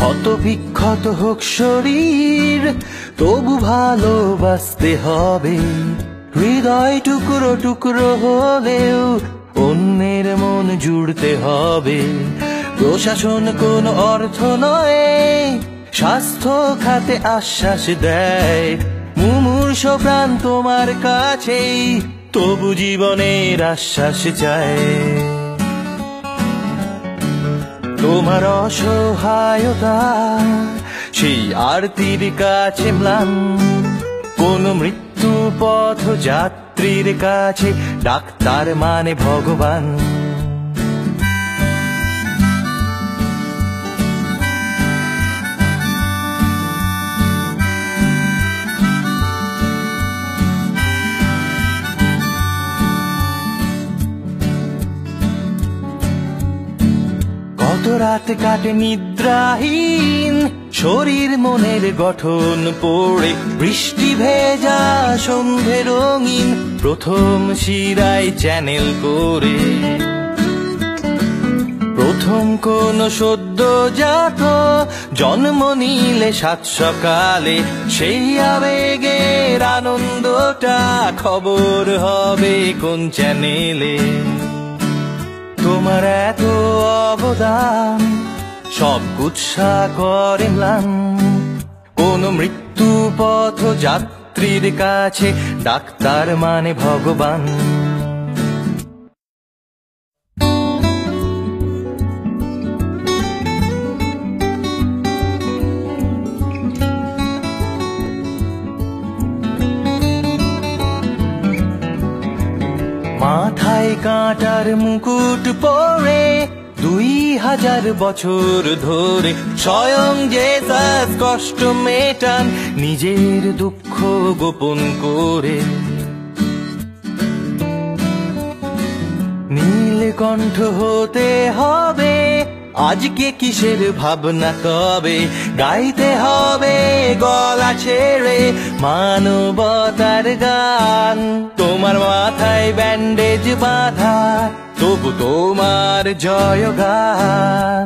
ক্ষত বিক্ষত হোক শরীর, তবু ভালোবাসতে হবে। হৃদয় টুকরো টুকরো হলেও অন্যের মন জুড়তে হবে। প্রশাসন কোনো অর্থ নয়, স্বাস্থ্য খাতে আশ্বাস দেয়। মুমূর্ষ প্রাণ তোমার কাছেই, তবু জীবনের আশ্বাস চায়। তোমার অসহায়তা সেই আরতির কাছে ম্লান, কোন মৃত্যু পথ যাত্রীর কাছে ডাক্তার মানে ভগবান। কত রাত কাটে নিদ্রাহীন, শরীর মনের গঠন পড়ে। বৃষ্টি ভেজা সন্ধে রঙিন, প্রথম শিরায় চ্যানেল করে। প্রথম কোন সদ্যজাত জন্ম নিলে সাত সকালে, সেই আবেগের আনন্দটা খবর হবে কোন চ্যানেলে। তোমার এত অবদান সব কুৎসা করে ম্লান, কোন মৃত্যু পথ যাত্রীর কাছে ডাক্তার মানে ভগবান। মাথায় কাঁটার মুকুট পরে 2000 বছর ধরে স্বয়ং জেসাস কষ্ট মেটান, নিজের দুঃখ গোপন করে। নীলকণ্ঠ হতে হবে আজকে, কিসের ভাবনা তবে? গাইতে হবে গলা ছেড়ে মানবতার গান। তোমার মাথায় ব্যান্ডেজ বাঁধা, তবু তোমার জয়গান।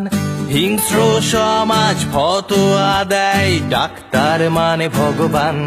হিংস্র সমাজ ফতোয়া দেয়, ডাক্তার মানে ভগবান।